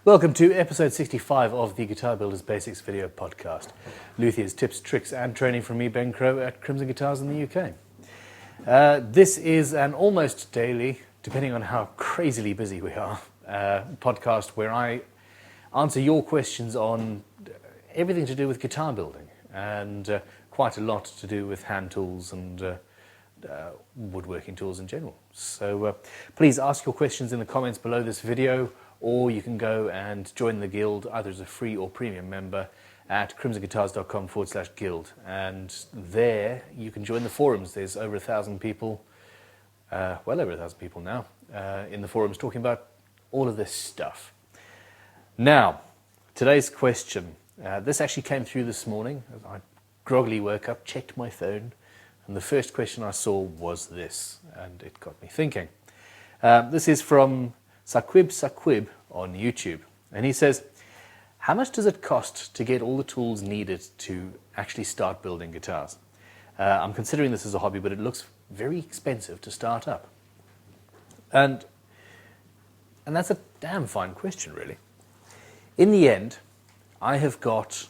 Welcome to episode 65 of the Guitar Builders Basics video podcast. Luthiers, tips, tricks and training from me, Ben Crow at Crimson Guitars in the UK. This is an almost daily, depending on how crazily busy we are, podcast where I answer your questions on everything to do with guitar building and quite a lot to do with hand tools and woodworking tools in general. So please ask your questions in the comments below this video, or you can go and join the guild either as a free or premium member at crimsonguitars.com/guild. And there you can join the forums. There's over 1,000 people, well over 1,000 people now, in the forums talking about all of this stuff. Now, today's question. This actually came through this morning. I groggily woke up, checked my phone, and the first question I saw was this, and it got me thinking. This is from Saqib on YouTube, and he says, how much does it cost to get all the tools needed to actually start building guitars? I'm considering this as a hobby, but it looks very expensive to start up. And that's a damn fine question, really. In the end, I have got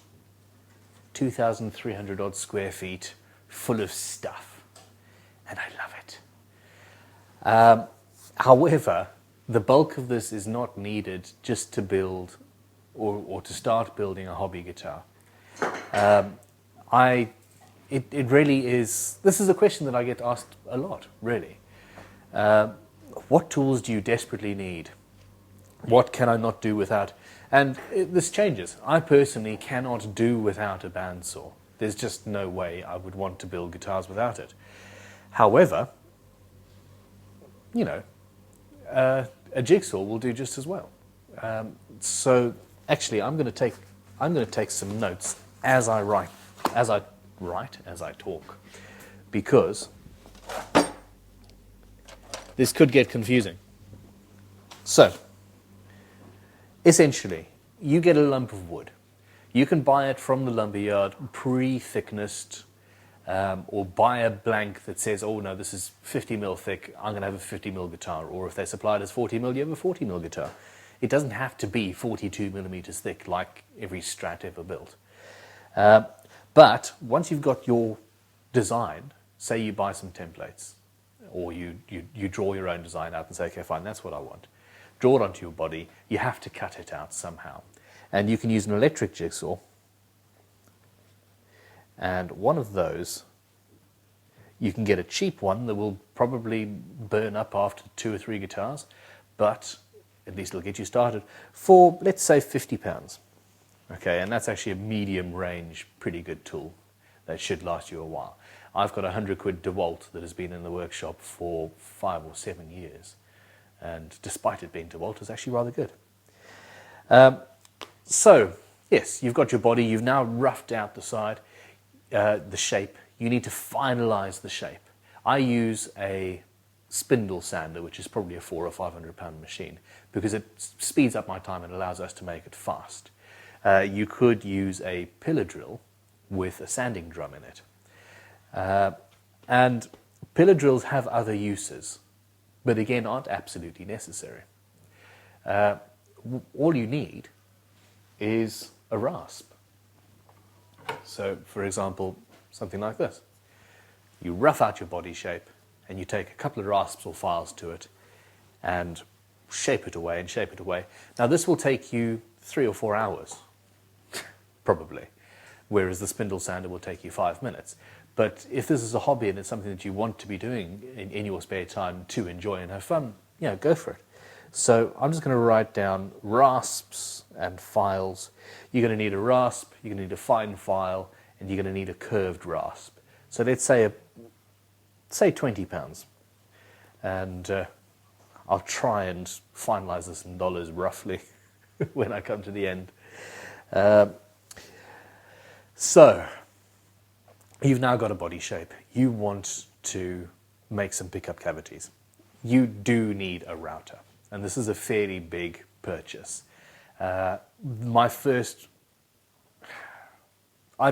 2,300 odd square feet full of stuff, and I love it. However, the bulk of this is not needed just to build or to start building a hobby guitar. It really is, this is a question that I get asked a lot, really. What tools do you desperately need? What can I not do without? And this changes. I personally cannot do without a bandsaw. There's just no way I would want to build guitars without it. However, you know, a jigsaw will do just as well. So actually, I'm going to take some notes as I talk, because this could get confusing. So, essentially, you get a lump of wood. You can buy it from the lumberyard, pre-thicknessed, or buy a blank that says, oh no, this is 50mm thick, I'm going to have a 50mm guitar. Or if they supply it as 40mm, you have a 40mm guitar. It doesn't have to be 42mm thick like every Strat ever built. But once you've got your design, say you buy some templates, or you draw your own design out and say, okay, fine, that's what I want. Draw it onto your body, you have to cut it out somehow. And you can use an electric jigsaw. And one of those, you can get a cheap one that will probably burn up after 2 or 3 guitars, but at least it'll get you started for, let's say, £50. Okay, and that's actually a medium range, pretty good tool that should last you a while. I've got a £100 DeWalt that has been in the workshop for 5 or 7 years. And despite it being DeWalt, it's actually rather good. So, yes, you've got your body, you've now roughed out the side, the shape. You need to finalize the shape. I use a spindle sander, which is probably a £400 or £500 machine, because it speeds up my time and allows us to make it fast. You could use a pillar drill with a sanding drum in it. And pillar drills have other uses, but again, aren't absolutely necessary. All you need is a rasp. So, for example, something like this. You rough out your body shape, and you take a couple of rasps or files to it, and shape it away and shape it away. Now, this will take you 3 or 4 hours, probably, whereas the spindle sander will take you 5 minutes. But if this is a hobby and it's something that you want to be doing in your spare time to enjoy and have fun, go for it. So I'm just going to write down rasps and files. You're going to need a rasp, you're going to need a fine file, and you're going to need a curved rasp. So let's say say £20. And I'll try and finalize this in dollars roughly when I come to the end. So, you've now got a body shape. You want to make some pickup cavities. You do need a router, and this is a fairly big purchase. I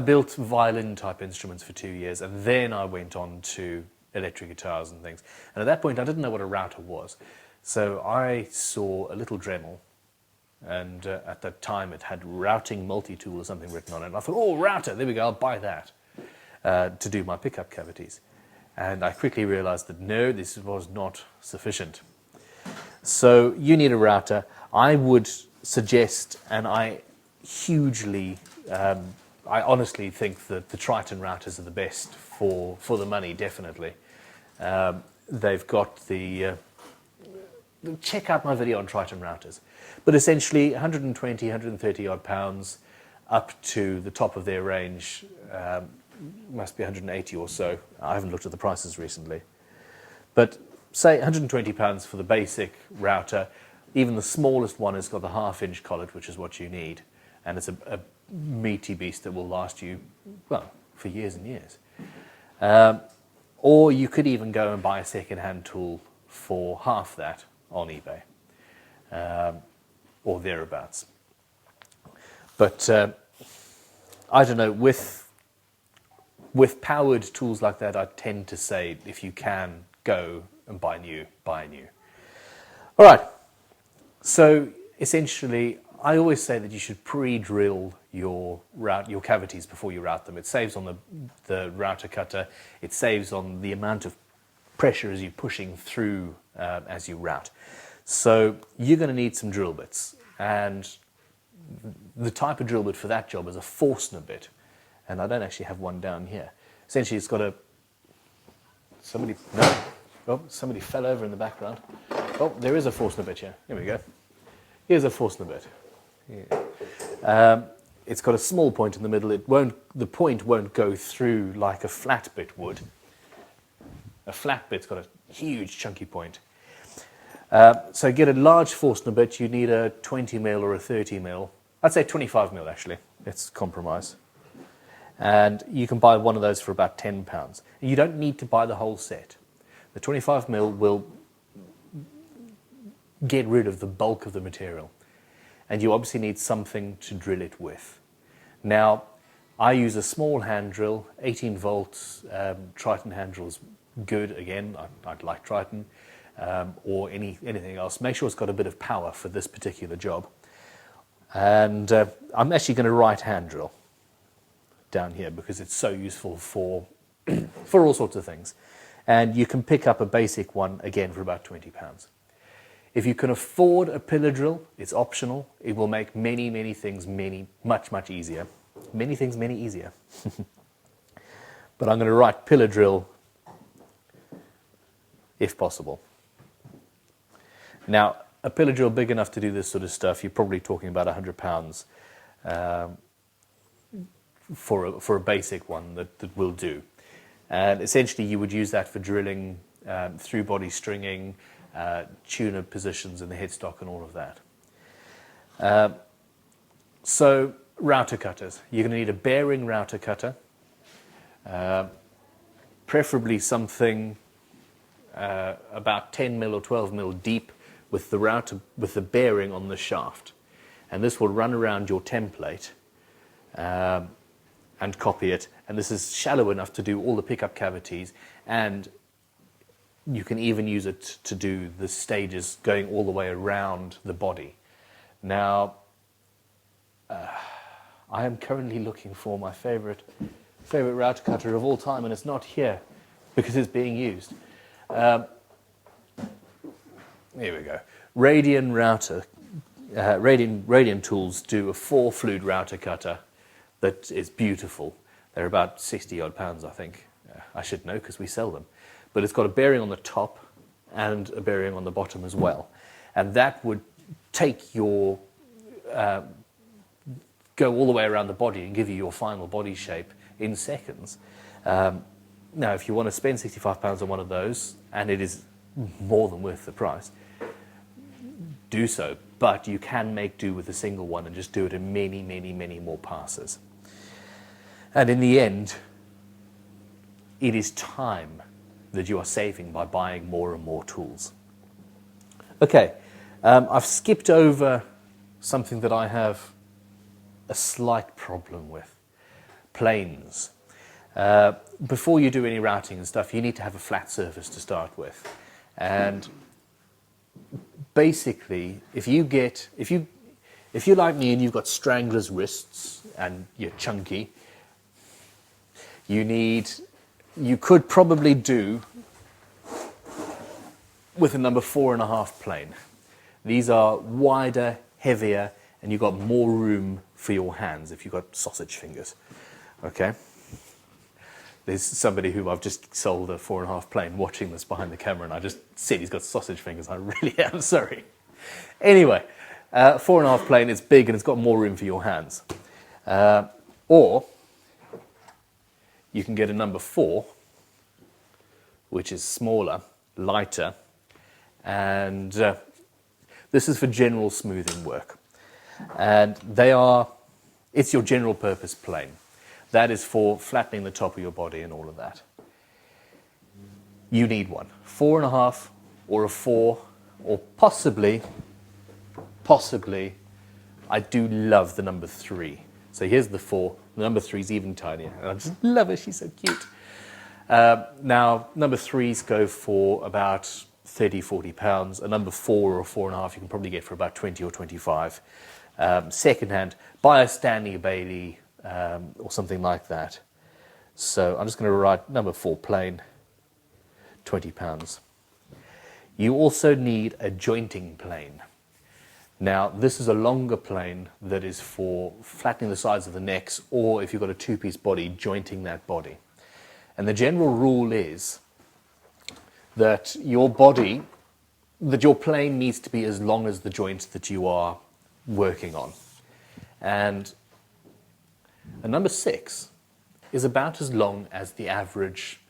built violin type instruments for 2 years, and then I went on to electric guitars and things. And at that point, I didn't know what a router was. So I saw a little Dremel and at that time it had routing multi-tool or something written on it. And I thought, oh, router, there we go, I'll buy that to do my pickup cavities. And I quickly realized that no, this was not sufficient. So you need a router. I would suggest, and I hugely, I honestly think that the Triton routers are the best for the money, definitely. They've got the, check out my video on Triton routers. But essentially 120, 130 odd pounds up to the top of their range, must be 180 or so. I haven't looked at the prices recently. But say 120 pounds for the basic router. Even the smallest one has got the half-inch collet, which is what you need. And it's a meaty beast that will last you, well, for years and years. Or you could even go and buy a second-hand tool for half that on eBay, or thereabouts. But I don't know, with powered tools like that, I tend to say, if you can, go and buy new, buy new. All right, so essentially, I always say that you should pre-drill your cavities before you route them. It saves on the router cutter. It saves on the amount of pressure as you're pushing through as you route. So you're going to need some drill bits. And the type of drill bit for that job is a Forstner bit. And I don't actually have one down here. Essentially, it's got a... Somebody fell over in the background. Oh, there is a Forstner bit here. Here we go. Here's a Forstner bit. Yeah. It's got a small point in the middle. The point won't go through like a flat bit would. A flat bit's got a huge chunky point. So get a large Forstner bit, you need a 20mm or a 30mm. I'd say 25mm actually. Let's compromise. And you can buy one of those for about £10. You don't need to buy the whole set. The 25mm will get rid of the bulk of the material. And you obviously need something to drill it with. Now, I use a small hand drill, 18 volts, Triton hand drill is good. Again, I'd like Triton, or anything else. Make sure it's got a bit of power for this particular job. And I'm actually going to right hand drill down here because it's so useful for all sorts of things. And you can pick up a basic one, again, for about £20. If you can afford a pillar drill, it's optional. It will make many things much easier. Many things easier. But I'm going to write pillar drill if possible. Now, a pillar drill big enough to do this sort of stuff, you're probably talking about £100 for a basic one that will do. And essentially you would use that for drilling through body stringing, tuner positions in the headstock and all of that. So router cutters. You're going to need a bearing router cutter, preferably something about 10mm or 12mm deep with the bearing on the shaft. And this will run around your template and copy it. And this is shallow enough to do all the pickup cavities, and you can even use it to do the stages going all the way around the body. Now, I am currently looking for my favorite router cutter of all time, and it's not here because it's being used. Here we go. Radian router. Radian Tools do a 4-flute router cutter that is beautiful. They're about 60 odd pounds, I think. I should know because we sell them. But it's got a bearing on the top and a bearing on the bottom as well. And that would take your, go all the way around the body and give you your final body shape in seconds. Now, if you want to spend £65 on one of those, and it is more than worth the price, do so. But you can make do with a single one and just do it in many more passes. And in the end, it is time that you are saving by buying more and more tools. Okay, I've skipped over something that I have a slight problem with. Planes. Before you do any routing and stuff, you need to have a flat surface to start with. And basically, if you If you're like me and you've got strangler's wrists and you're chunky, you could probably do with a number 4.5 plane. These are wider, heavier, and you've got more room for your hands if you've got sausage fingers. Okay? There's somebody who I've just sold a 4.5 plane watching this behind the camera, and I just said he's got sausage fingers. I really am sorry. Anyway, 4.5 plane is big and it's got more room for your hands. Or you can get a number 4, which is smaller, lighter, and this is for general smoothing work. And it's your general purpose plane. That is for flattening the top of your body and all of that. You need one. 4.5 or a 4, or possibly, I do love the number 3. So here's the 4, the number 3 is even tinier. And I just love her, she's so cute. Now, number 3s go for about 30, 40 pounds. A number 4 or a 4.5 you can probably get for about 20 or 25. Secondhand, buy a Stanley Bailey or something like that. So I'm just going to write number 4 plain, 20 pounds. You also need a jointing plane. Now, this is a longer plane that is for flattening the sides of the necks, or if you've got a 2-piece body, jointing that body. And the general rule is that your plane needs to be as long as the joints that you are working on. And a number 6 is about as long as the average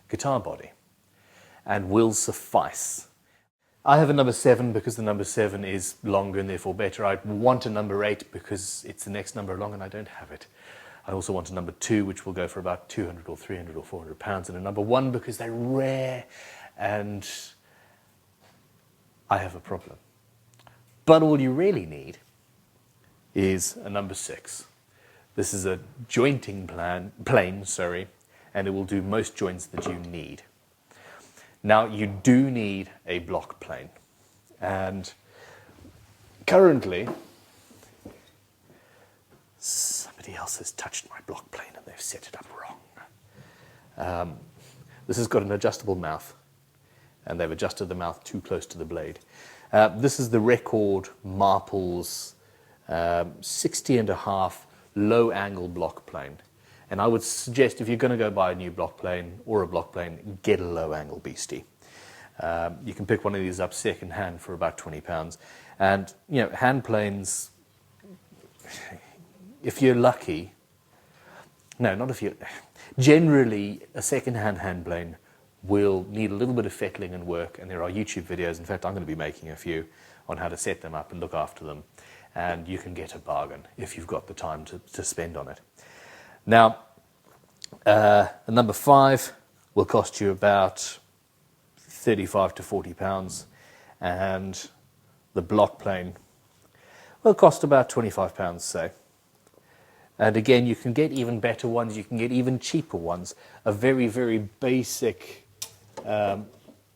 guitar body and will suffice. I have a number 7 because the number 7 is longer and therefore better. I want a number 8 because it's the next number along and I don't have it. I also want a number 2 which will go for about 200 or 300 or 400 pounds, and a number 1 because they're rare and I have a problem. But all you really need is a number 6. This is a jointing plane, and it will do most joints that you need. Now, you do need a block plane, and currently somebody else has touched my block plane and they've set it up wrong. This has got an adjustable mouth, and they've adjusted the mouth too close to the blade. This is the Record Marples 60.5 low angle block plane. And I would suggest if you're going to go buy a new block plane or a block plane, get a low angle beastie. You can pick one of these up second hand for about 20 pounds. And, you know, hand planes, if you're lucky, no, not if you're, generally a second hand plane will need a little bit of fettling and work, and there are YouTube videos, in fact I'm going to be making a few, on how to set them up and look after them. And you can get a bargain if you've got the time to spend on it. Now, a number 5 will cost you about 35 to 40 pounds, and the block plane will cost about 25 pounds, say. And again, you can get even better ones, you can get even cheaper ones. A very, very basic,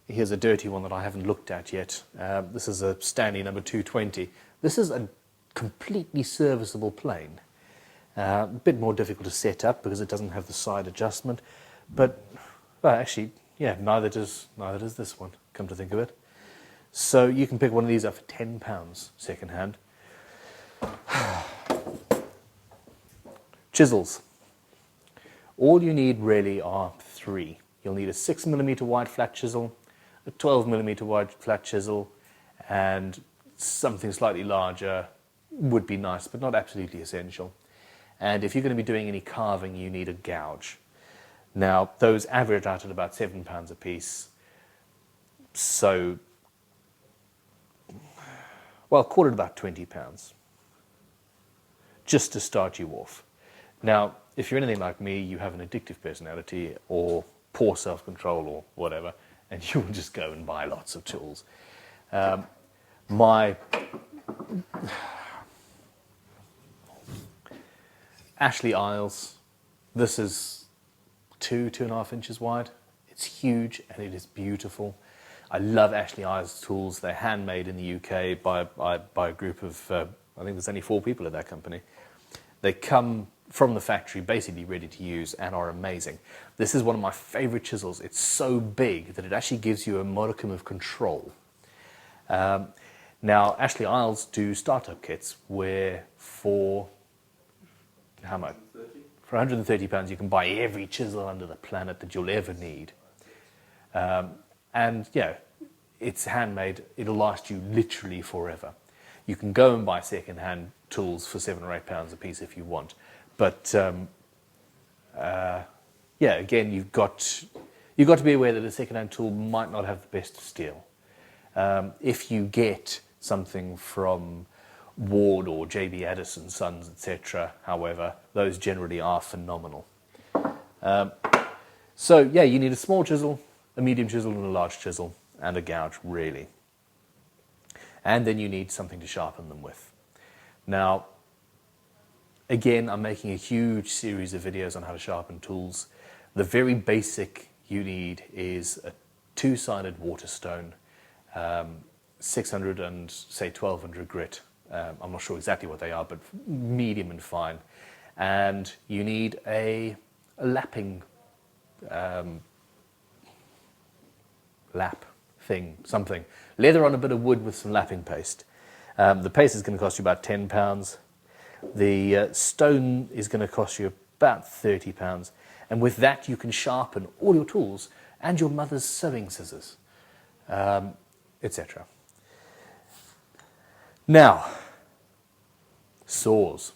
here's a dirty one that I haven't looked at yet. This is a Stanley number 220. This is a completely serviceable plane. A bit more difficult to set up because it doesn't have the side adjustment, but well, actually, yeah, neither does this one, come to think of it. So you can pick one of these up for £10 second hand. Chisels. All you need really are 3. You'll need a 6mm wide flat chisel, a 12mm wide flat chisel, and something slightly larger would be nice, but not absolutely essential. And if you're going to be doing any carving, you need a gouge. Now, those average out at about £7 a piece. So, well, call it about £20, just to start you off. Now, if you're anything like me, you have an addictive personality or poor self-control or whatever, and you will just go and buy lots of tools. My Ashley Iles, this is 2.5 inches wide. It's huge and it is beautiful. I love Ashley Iles tools. They're handmade in the UK by a group of I think there's only 4 people at that company. They come from the factory basically ready to use and are amazing. This is one of my favorite chisels. It's so big that it actually gives you a modicum of control. Now, Ashley Iles do startup kits where for how much? For £130 you can buy every chisel under the planet that you'll ever need. And yeah, it's handmade. It'll last you literally forever. You can go and buy second-hand tools for £7 or £8 a piece if you want. But yeah, again, you've got to be aware that a second-hand tool might not have the best steel. If you get something from Ward or JB Addison Sons, etc., however, those generally are phenomenal. So yeah, you need a small chisel, a medium chisel, and a large chisel, and a gouge, really. And then you need something to sharpen them with. Now, again, I'm making a huge series of videos on how to sharpen tools. The very basic you need is a 2-sided Waterstone, 600 and say 1200 grit. I'm not sure exactly what they are, but medium and fine. And you need a lapping lap thing, something. Leather on a bit of wood with some lapping paste. The paste is going to cost you about £10. The stone is going to cost you about £30. And with that you can sharpen all your tools and your mother's sewing scissors, etc. Now, saws.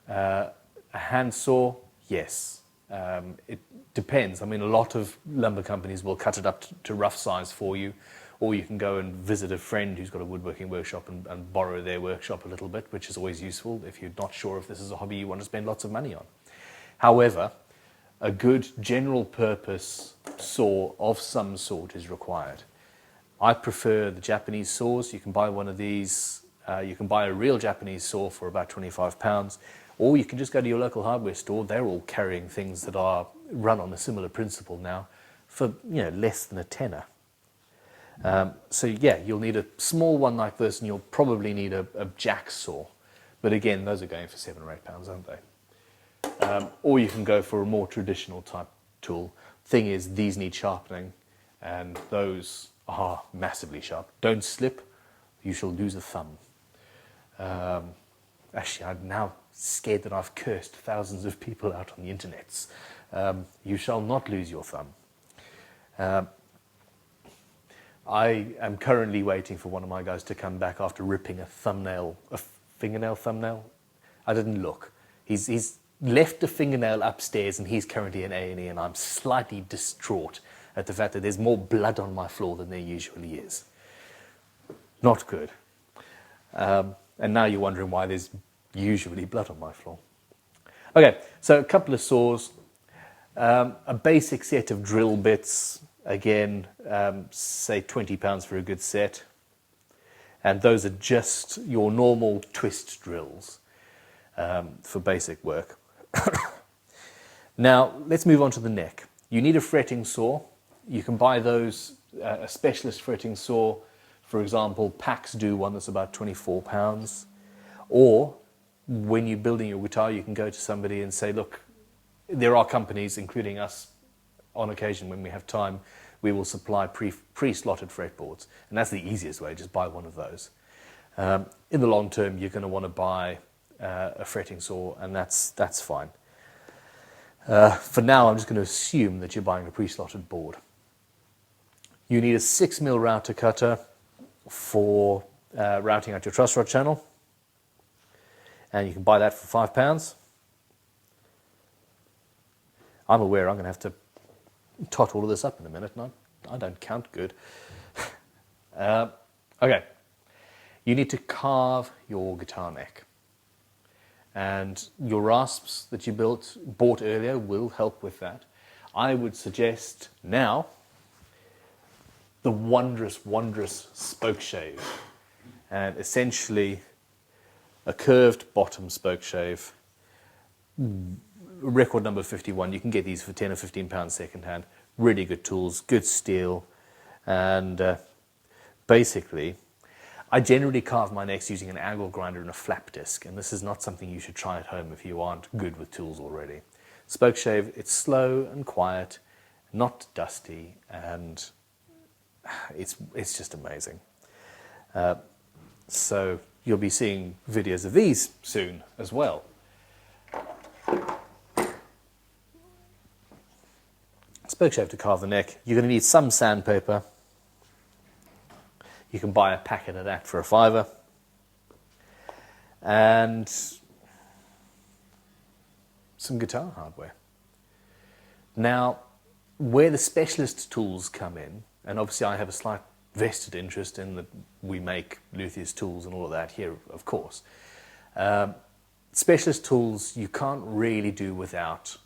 A hand saw, yes. It depends. I mean, a lot of lumber companies will cut it up to rough size for you, or you can go and visit a friend who's got a woodworking workshop and borrow their workshop a little bit, which is always useful if you're not sure if this is a hobby you want to spend lots of money on. However, a good general purpose saw of some sort is required. I prefer the Japanese saws. You can buy one of these. You can buy a real Japanese saw for about £25, or you can just go to your local hardware store. They're all carrying things that are run on a similar principle now for less than a tenner. So yeah, you'll need a small one like this, and you'll probably need a jack saw. But again, those are going for £7 or £8, aren't they? Or you can go for a more traditional type tool. Thing is, these need sharpening, and those are massively sharp. Don't slip, you shall lose a thumb. Actually, I'm now scared that I've cursed thousands of people out on the internets. You shall not lose your thumb. I am currently waiting for one of my guys to come back after ripping a fingernail thumbnail. I didn't look. He's left a fingernail upstairs, and he's currently in A&E, and I'm slightly distraught at the fact that there's more blood on my floor than there usually is. Not good. And now you're wondering why there's usually blood on my floor. Okay, so a couple of saws, a basic set of drill bits, again, say £20 for a good set. And those are just your normal twist drills for basic work. Now, let's move on to the neck. You need a fretting saw. You can buy those, a specialist fretting saw. For example, Pax do one that's about £24. Or when you're building your guitar, you can go to somebody and say, look, there are companies, including us, on occasion when we have time, we will supply pre-slotted fretboards. And that's the easiest way, just buy one of those. In the long term, you're going to want to buy a fretting saw, and that's fine. For now, I'm just going to assume that you're buying a pre-slotted board. You need a 6mm router cutter for routing out your truss rod channel, and you can buy that for £5. I'm aware I'm going to have to tot all of this up in a minute, and I don't count good. Okay, you need to carve your guitar neck, and your rasps that you bought earlier will help with that. I would suggest now the wondrous Spokeshave, and essentially a curved bottom Spokeshave, record number 51. You can get these for £10 or £15 second hand. Really good tools, good steel, and basically I generally carve my necks using an angle grinder and a flap disc, and this is not something you should try at home if you aren't good with tools already. Spokeshave, it's slow and quiet, not dusty, and it's just amazing. So you'll be seeing videos of these soon as well. Spokeshave to carve the neck. You're going to need some sandpaper. You can buy a packet of that for $5. And some guitar hardware. Now, where the specialist tools come in, and obviously I have a slight vested interest in that we make luthiers tools and all of that here, of course. Specialist tools you can't really do without,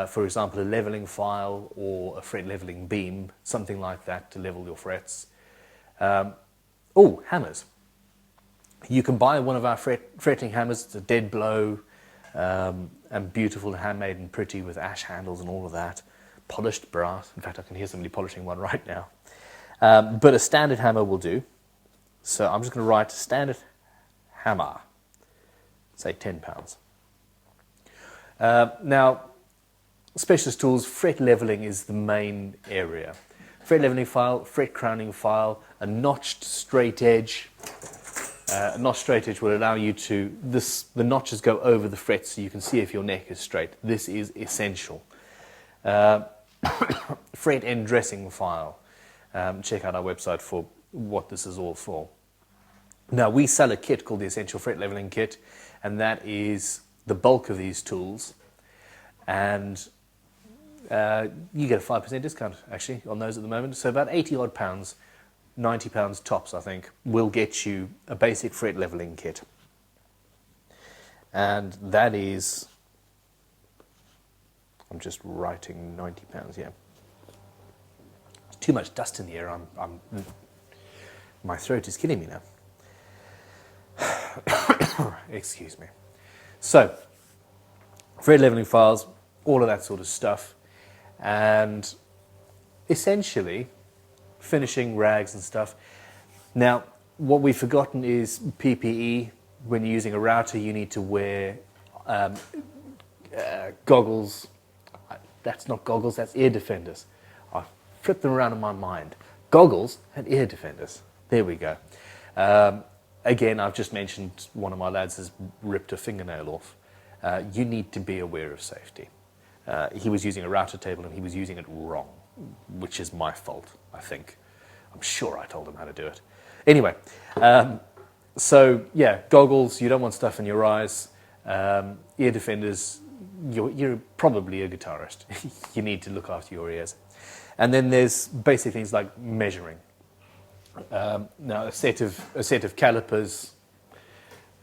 for example, a leveling file or a fret leveling beam, something like that to level your frets. Hammers. You can buy one of our fretting hammers. It's a dead blow and beautiful, handmade and pretty with ash handles and all of that. Polished brass. In fact, I can hear somebody polishing one right now. But a standard hammer will do. So I'm just going to write standard hammer. Say £10. Now, specialist tools, fret leveling is the main area. Fret leveling file, fret crowning file, a notched straight edge. A notched straight edge will allow you to, the notches go over the frets so you can see if your neck is straight. This is essential. Fret end dressing file. Check out our website for what this is all for. Now, we sell a kit called the Essential Fret Leveling Kit, and that is the bulk of these tools. And you get a 5% discount, actually, on those at the moment. So about 80 odd pounds, £90 tops, I think, will get you a basic fret leveling kit. And that is, I'm just writing £90, yeah. Too much dust in the air. My throat is killing me now. Excuse me. So, fret leveling files, all of that sort of stuff, and essentially finishing rags and stuff. Now, what we've forgotten is PPE. When you're using a router, you need to wear goggles. That's not goggles, that's ear defenders. I flipped them around in my mind. Goggles and ear defenders. There we go. Again, I've just mentioned one of my lads has ripped a fingernail off. You need to be aware of safety. He was using a router table and he was using it wrong, which is my fault, I think. I'm sure I told him how to do it. Anyway, so yeah, goggles, you don't want stuff in your eyes. Ear defenders, you're probably a guitarist. You need to look after your ears. And then there's basic things like measuring. Now, a set of calipers,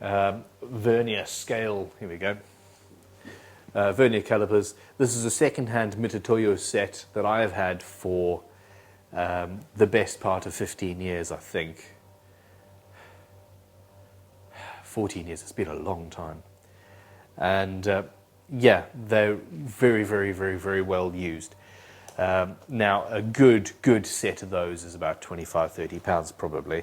vernier scale, here we go. Vernier calipers. This is a second-hand Mitutoyo set that I have had for the best part of 15 years, I think. 14 years, it's been a long time. And yeah, they're very, very, very, very well used. Now, a good set of those is about £25–30 probably.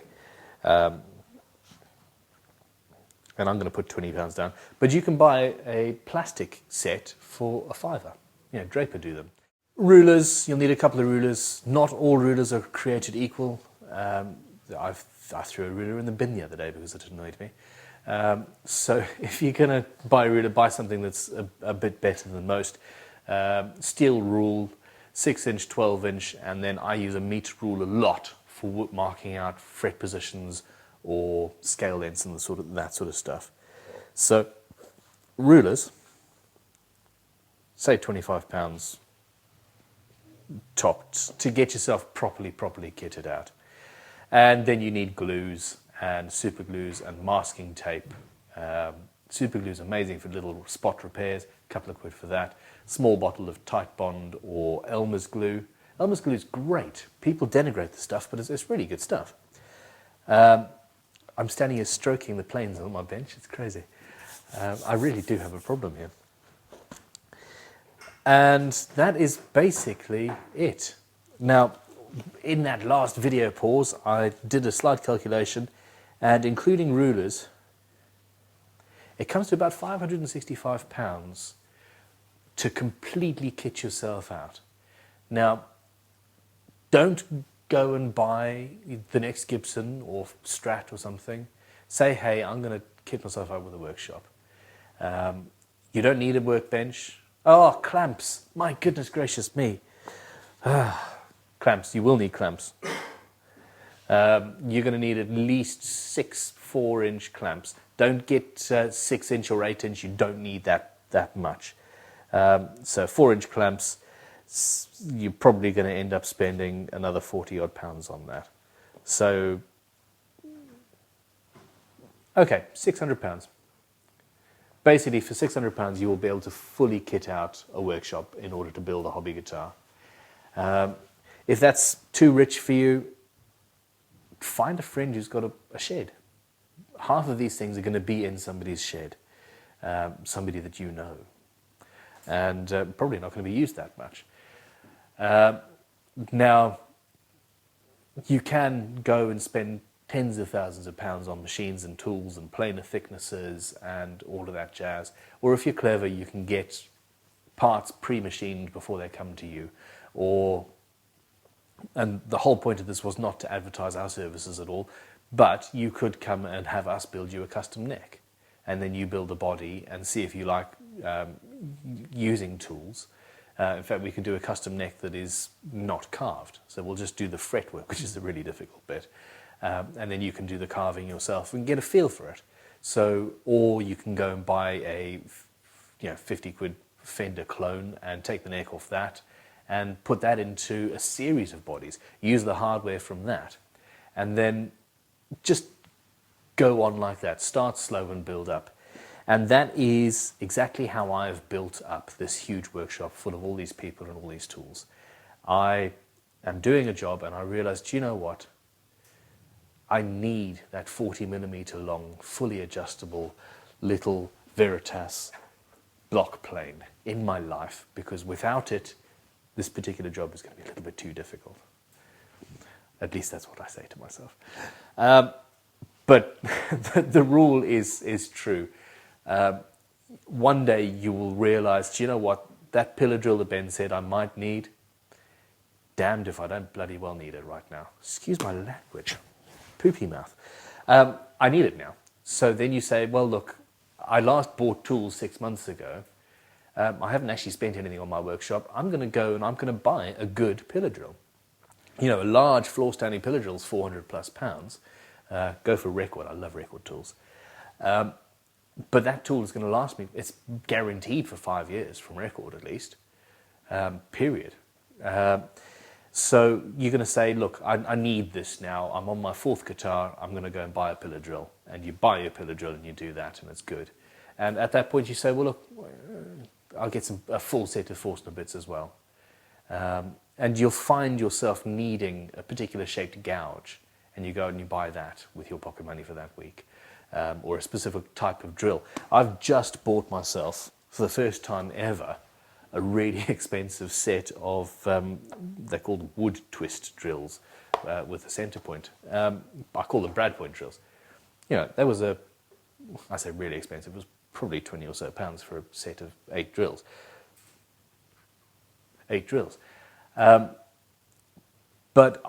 And I'm going to put £20 down. But you can buy a plastic set for a £5. You know, Draper do them. Rulers, you'll need a couple of rulers. Not all rulers are created equal. I threw a ruler in the bin the other day because it annoyed me. So if you're going to buy a ruler, buy something that's a bit better than most. Steel rule, 6-inch, 12-inch, and then I use a meter rule a lot for marking out fret positions or scale lengths and that sort of stuff. So rulers, say £25 topped to get yourself properly kitted out. And then you need glues and super glues and masking tape. Super glue is amazing for little spot repairs, a couple of quid for that. Small bottle of Tight Bond or Elmer's glue. Elmer's glue is great. People denigrate the stuff, but it's really good stuff. I'm standing here stroking the planes on my bench. It's crazy. I really do have a problem here. And that is basically it. Now, in that last video pause, I did a slight calculation. And including rulers, it comes to about £565 to completely kit yourself out. Now, don't go and buy the next Gibson or Strat or something. Say, hey, I'm going to kit myself out with a workshop. You don't need a workbench. Oh, clamps. My goodness gracious me. Clamps. You will need clamps. You're going to need at least 6 4-inch clamps. Don't get 6-inch or 8-inch. You don't need that much. So 4-inch clamps, you're probably going to end up spending another 40 odd pounds on that. So, okay, £600. Basically, for £600, you will be able to fully kit out a workshop in order to build a hobby guitar. If that's too rich for you, find a friend who's got a shed. Half of these things are going to be in somebody's shed, somebody that you know, and probably not going to be used that much. Now, you can go and spend tens of thousands of pounds on machines and tools and planer thicknesses and all of that jazz. Or if you're clever, you can get parts pre-machined before they come to you. And the whole point of this was not to advertise our services at all, but you could come and have us build you a custom neck. And then you build a body and see if you like using tools. In fact, we can do a custom neck that is not carved. So we'll just do the fretwork, which is the really difficult bit. And then you can do the carving yourself and get a feel for it. So, or you can go and buy a 50 quid Fender clone and take the neck off that and put that into a series of bodies. Use the hardware from that. And then just go on like that. Start slow and build up. And that is exactly how I've built up this huge workshop full of all these people and all these tools. I am doing a job and I realized, you know what? I need that 40mm long, fully adjustable little Veritas block plane in my life, because without it, this particular job is going to be a little bit too difficult. At least that's what I say to myself. But the rule is true. One day you will realize, do you know what? That pillar drill that Ben said I might need, damned if I don't bloody well need it right now. Excuse my language. Poopy mouth. I need it now. So then you say, well, look, I last bought tools 6 months ago. I haven't actually spent anything on my workshop. I'm going to go and I'm going to buy a good pillar drill. You know, a large floor standing pillar drill is 400 plus pounds. Go for record. I love record tools. But that tool is going to last me, it's guaranteed for 5 years from record at least, period. So you're going to say, look, I need this now. I'm on my 4th guitar. I'm going to go and buy a pillar drill. And you buy your pillar drill and you do that and it's good. And at that point you say, well, look, I'll get a full set of Forstner bits as well. And you'll find yourself needing a particular shaped gouge. And you go and you buy that with your pocket money for that week. Or a specific type of drill. I've just bought myself, for the first time ever, a really expensive set of, they're called wood twist drills with a center point. I call them Brad point drills. You know, that was I say really expensive, it was probably 20 or so pounds for a set of 8 drills. 8 drills. But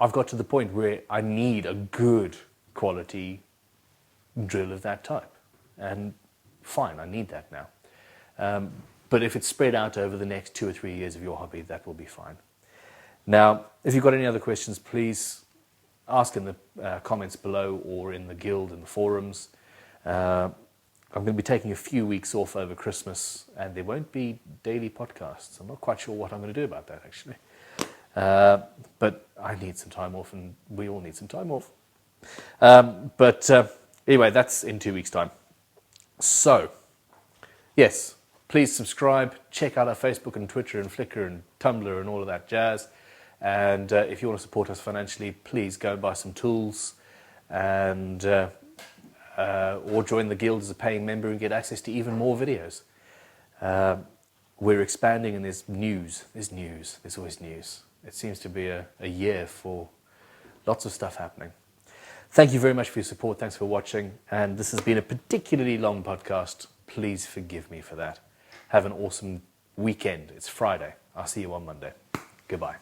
I've got to the point where I need a good quality drill of that type. And fine, I need that now. But if it's spread out over the next 2 or 3 years of your hobby, that will be fine. Now, if you've got any other questions, please ask in the comments below or in the guild and the forums. I'm going to be taking a few weeks off over Christmas and there won't be daily podcasts. I'm not quite sure what I'm going to do about that, actually. But I need some time off and we all need some time off. Anyway, that's in 2 weeks' time. So, yes. Please subscribe, check out our Facebook and Twitter and Flickr and Tumblr and all of that jazz. And if you want to support us financially, please go and buy some tools and or join the guild as a paying member and get access to even more videos. We're expanding and there's news. There's always news. It seems to be a year for lots of stuff happening. Thank you very much for your support. Thanks for watching. And this has been a particularly long podcast. Please forgive me for that. Have an awesome weekend. It's Friday. I'll see you on Monday. Goodbye.